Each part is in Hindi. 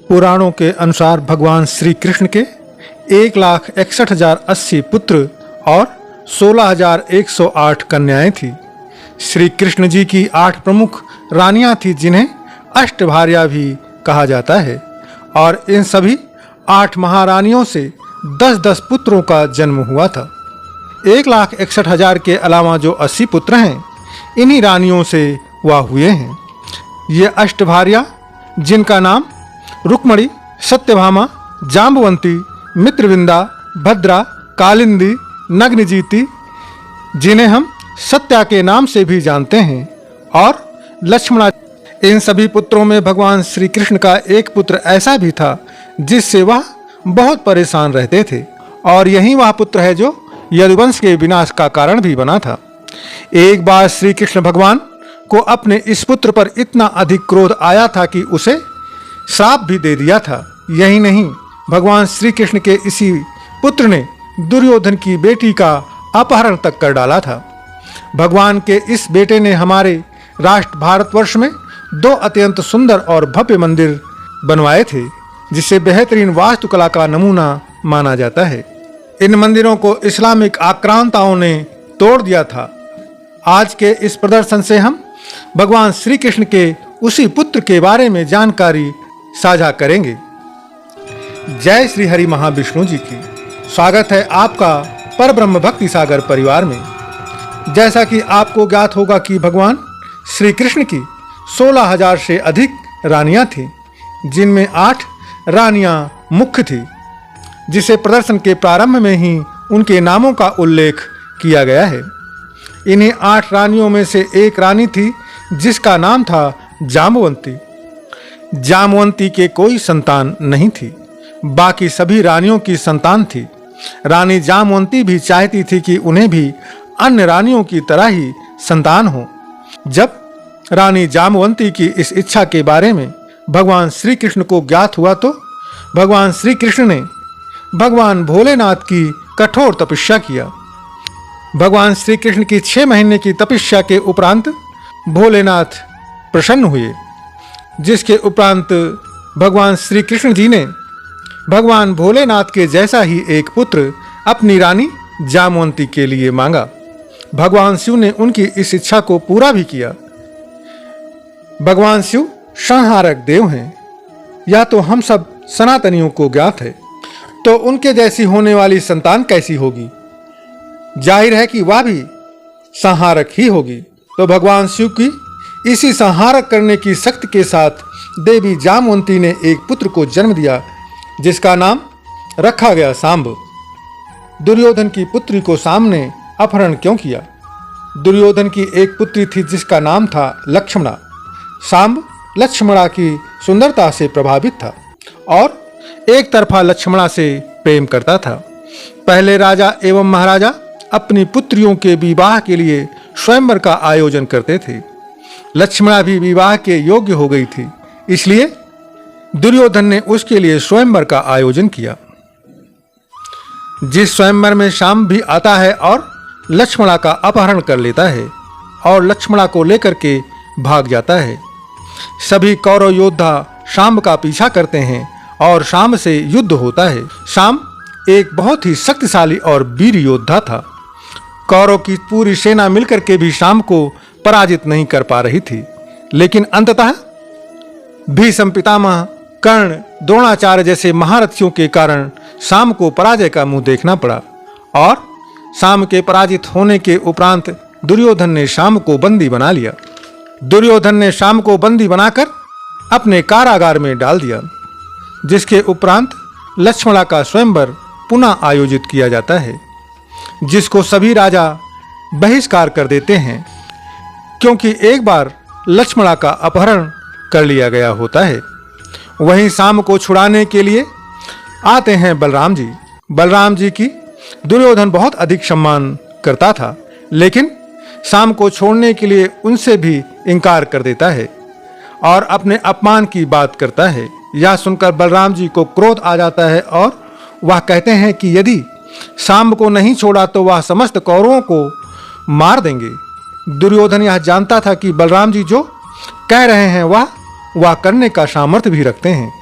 पुराणों के अनुसार भगवान श्री कृष्ण के 1,61,080 पुत्र और 16,108 कन्याएं थी। श्री कृष्ण जी की 8 प्रमुख रानियां थीं जिन्हें अष्टभार्या भी कहा जाता है, और इन सभी 8 महारानियों से 10-10 पुत्रों का जन्म हुआ था। 1,61,000 के अलावा जो 80 पुत्र हैं, इन्हीं रानियों से वह हुए हैं। ये अष्टभार्या, जिनका नाम रुक्मणी, सत्यभामा, जाम्बवंती, मित्रविंदा, भद्रा, कालिंदी, नग्नजीति, जिन्हें हम सत्या के नाम से भी जानते हैं, और लक्ष्मणा, इन सभी पुत्रों में भगवान श्री कृष्ण का एक पुत्र ऐसा भी था जिससे वह बहुत परेशान रहते थे, और यही वह पुत्र है जो यदुवंश के विनाश का कारण भी बना था। एक बार श्री कृष्ण भगवान को अपने इस पुत्र पर इतना अधिक क्रोध आया था कि उसे श्राप भी दे दिया था। यही नहीं, भगवान श्री कृष्ण के इसी पुत्र ने दुर्योधन की बेटी का अपहरण तक कर डाला था। भगवान के इस बेटे ने हमारे राष्ट्र भारतवर्ष में 2 अत्यंत सुंदर और भव्य मंदिर बनवाए थे, जिसे बेहतरीन वास्तुकला का नमूना माना जाता है। इन मंदिरों को इस्लामिक आक्रांताओं ने तोड़ दिया था। आज के इस प्रदर्शन से हम भगवान श्री कृष्ण के उसी पुत्र के बारे में जानकारी साझा करेंगे। जय श्री हरि महाविष्णु जी की। स्वागत है आपका परब्रह्म भक्ति सागर परिवार में। जैसा कि आपको ज्ञात होगा कि भगवान श्री कृष्ण की 16,000 से अधिक रानियां थीं, जिनमें 8 रानियां मुख्य थीं, जिसे प्रदर्शन के प्रारंभ में ही उनके नामों का उल्लेख किया गया है। इन्हीं 8 रानियों में से एक रानी थी जिसका नाम था जाम्बवंती। जाम्बवंती के कोई संतान नहीं थी, बाकी सभी रानियों की संतान थी। रानी जाम्बवंती भी चाहती थी कि उन्हें भी अन्य रानियों की तरह ही संतान हो। जब रानी जाम्बवंती की इस इच्छा के बारे में भगवान श्री कृष्ण को ज्ञात हुआ तो भगवान श्री कृष्ण ने भगवान भोलेनाथ की कठोर तपस्या किया। भगवान श्री कृष्ण की 6 महीने की तपस्या के उपरांत भोलेनाथ प्रसन्न हुए, जिसके उपरांत भगवान श्री कृष्ण जी ने भगवान भोलेनाथ के जैसा ही एक पुत्र अपनी रानी जाम्बवंती के लिए मांगा। भगवान शिव ने उनकी इस इच्छा को पूरा भी किया। भगवान शिव संहारक देव हैं, यह तो हम सब सनातनियों को ज्ञात है। तो उनके जैसी होने वाली संतान कैसी होगी? जाहिर है कि वह भी संहारक ही होगी। तो भगवान शिव की इसी संहारक करने की शक्ति के साथ देवी जाम्बवंती ने एक पुत्र को जन्म दिया, जिसका नाम रखा गया सांब। दुर्योधन की पुत्री को सांब ने अपहरण क्यों किया? दुर्योधन की एक पुत्री थी जिसका नाम था लक्ष्मणा। सांब लक्ष्मणा की सुंदरता से प्रभावित था और एक तरफा लक्ष्मणा से प्रेम करता था। पहले राजा एवं महाराजा अपनी पुत्रियों के विवाह के लिए स्वयंवर का आयोजन करते थे। लक्ष्मणा भी विवाह के योग्य हो गई थी, इसलिए दुर्योधन ने उसके लिए स्वयंवर का आयोजन किया। जिस स्वयंवर में सांब भी आता है और लक्ष्मणा का अपहरण कर लेता है और लक्ष्मणा को लेकर के भाग जाता है। सभी कौरव योद्धा सांब का पीछा करते हैं और सांब से युद्ध होता है। सांब एक बहुत ही शक्तिशाली और वीर योद्धा था। कौरव की पूरी सेना मिलकर के भी सांब को पराजित नहीं कर पा रही थी, लेकिन अंततः भीष्म पितामह, कर्ण, द्रोणाचार्य जैसे महारथियों के कारण सांब को पराजय का मुंह देखना पड़ा और सांब के पराजित होने के उपरांत दुर्योधन ने सांब को बंदी बना लिया। दुर्योधन ने सांब को बंदी बनाकर अपने कारागार में डाल दिया, जिसके उपरांत लक्ष्मणा का स्वयंवर पुनः आयोजित किया जाता है, जिसको सभी राजा बहिष्कार कर देते हैं, क्योंकि एक बार लक्ष्मणा का अपहरण कर लिया गया होता है। वहीं सांब को छुड़ाने के लिए आते हैं बलराम जी। बलराम जी की दुर्योधन बहुत अधिक सम्मान करता था, लेकिन सांब को छोड़ने के लिए उनसे भी इनकार कर देता है और अपने अपमान की बात करता है। यह सुनकर बलराम जी को क्रोध आ जाता है और वह कहते हैं कि यदि सांब को नहीं छोड़ा तो वह समस्त कौरवों को मार देंगे। दुर्योधन यह जानता था कि बलराम जी जो कह रहे हैं वह करने का सामर्थ्य भी रखते हैं।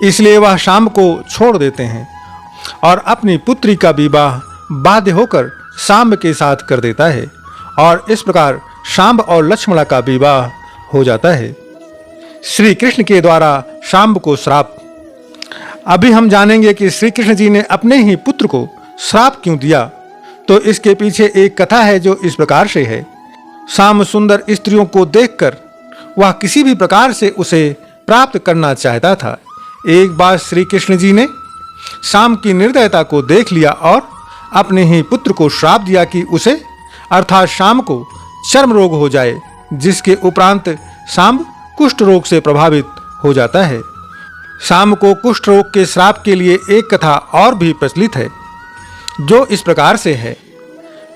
इसलिए वह शांब को छोड़ देते हैं और अपनी पुत्री का विवाह बाध्य होकर शांब के साथ कर देता है और इस प्रकार शांब और लक्ष्मणा का विवाह हो जाता है। श्री कृष्ण के द्वारा शांब को श्राप। अभी हम जानेंगे कि श्री कृष्ण जी ने अपने ही पुत्र को श्राप क्यों दिया। तो इसके पीछे एक कथा है जो इस प्रकार से है। शांब सुंदर स्त्रियों को देखकर वह किसी भी प्रकार से उसे प्राप्त करना चाहता था। एक बार श्री कृष्ण जी ने शांब की निर्दयता को देख लिया और अपने ही पुत्र को श्राप दिया कि उसे अर्थात शांब को चर्म रोग हो जाए, जिसके उपरांत शांब कुष्ठ रोग से प्रभावित हो जाता है। शांब को कुष्ठ रोग के श्राप के लिए एक कथा और भी प्रचलित है जो इस प्रकार से है।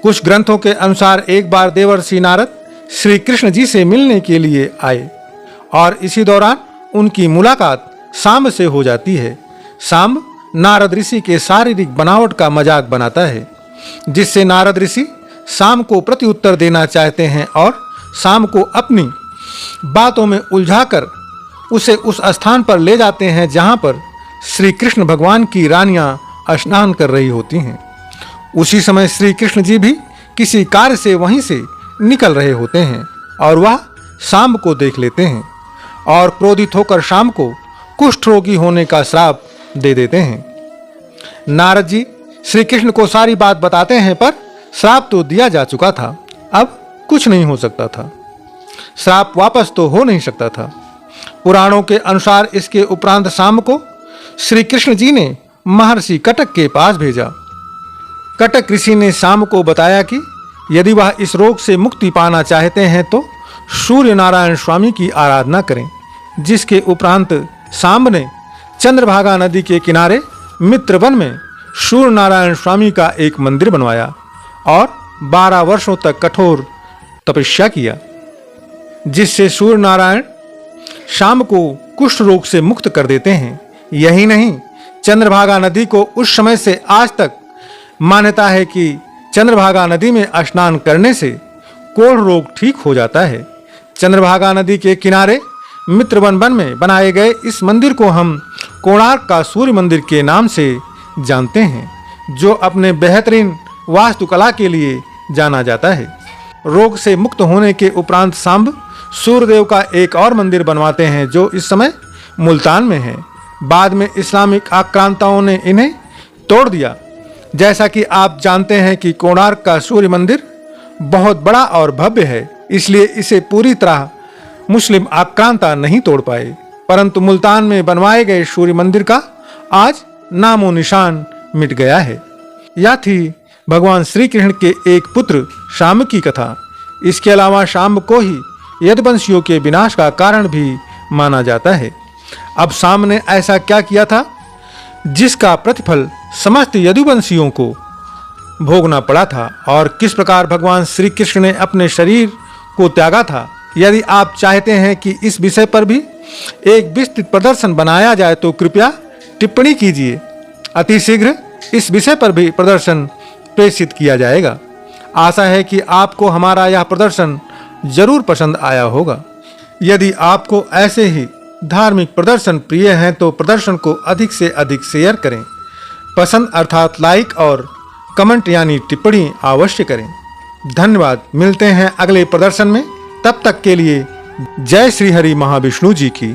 कुछ ग्रंथों के अनुसार एक बार देवर्षि नारद श्री कृष्ण जी से मिलने के लिए आए और इसी दौरान उनकी मुलाकात शांब से हो जाती है। शांब नारद ऋषि के शारीरिक बनावट का मजाक बनाता है, जिससे नारद ऋषि शांब को प्रत्युत्तर देना चाहते हैं और शांब को अपनी बातों में उलझाकर उसे उस स्थान पर ले जाते हैं जहां पर श्री कृष्ण भगवान की रानियां स्नान कर रही होती हैं। उसी समय श्री कृष्ण जी भी किसी कार्य से वहीं से निकल रहे होते हैं और वह शांब को देख लेते हैं और क्रोधित होकर शांब को कुष्ठ रोगी होने का श्राप दे देते हैं। नारद जी श्री कृष्ण को सारी बात बताते हैं, पर श्राप तो दिया जा चुका था, अब कुछ नहीं हो सकता था। श्राप वापस तो हो नहीं सकता था। पुराणों के अनुसार इसके उपरांत शांब को श्री कृष्ण जी ने महर्षि कटक के पास भेजा। कटक ऋषि ने शांब को बताया कि यदि वह इस रोग से मुक्ति पाना चाहते हैं तो सूर्य नारायण स्वामी की आराधना करें, जिसके उपरांत शांब ने चंद्रभागा नदी के किनारे मित्रवन में सूर्य नारायण स्वामी का एक मंदिर बनवाया और 12 वर्षों तक कठोर तपस्या किया, जिससे सूर्य नारायण शांब को कुष्ठ रोग से मुक्त कर देते हैं। यही नहीं, चंद्रभागा नदी को उस समय से आज तक मान्यता है कि चंद्रभागा नदी में स्नान करने से कोढ़ रोग ठीक हो जाता है। चंद्रभागा नदी के किनारे मित्रवन वन में बनाए गए इस मंदिर को हम कोणार्क का सूर्य मंदिर के नाम से जानते हैं, जो अपने बेहतरीन वास्तुकला के लिए जाना जाता है। रोग से मुक्त होने के उपरांत शांब सूर्यदेव का एक और मंदिर बनवाते हैं जो इस समय मुल्तान में है। बाद में इस्लामिक आक्रांताओं ने इन्हें तोड़ दिया। जैसा कि आप जानते हैं कि कोणार्क का सूर्य मंदिर बहुत बड़ा और भव्य है, इसलिए इसे पूरी तरह मुस्लिम आक्रांता नहीं तोड़ पाए, परंतु मुल्तान में बनवाए गए सूर्य मंदिर का आज नामो निशान मिट गया है। यह थी भगवान श्री कृष्ण के एक पुत्र शांब की कथा। इसके अलावा शांब को ही यदुवंशियों के विनाश का कारण भी माना जाता है। अब शांब ने ऐसा क्या किया था जिसका प्रतिफल समस्त यदुवंशियों को भोगना पड़ा था और किस प्रकार भगवान श्री कृष्ण ने अपने शरीर को त्यागा था। यदि आप चाहते हैं कि इस विषय पर भी एक विस्तृत प्रदर्शन बनाया जाए तो कृपया टिप्पणी कीजिए। अति शीघ्र इस विषय पर भी प्रदर्शन प्रेषित किया जाएगा। आशा है कि आपको हमारा यह प्रदर्शन जरूर पसंद आया होगा। यदि आपको ऐसे ही धार्मिक प्रदर्शन प्रिय हैं तो प्रदर्शन को अधिक से अधिक शेयर करें। पसंद अर्थात लाइक और कमेंट यानी टिप्पणी अवश्य करें। धन्यवाद। मिलते हैं अगले प्रदर्शन में। तब तक के लिए जय श्री हरि महाविष्णु जी की।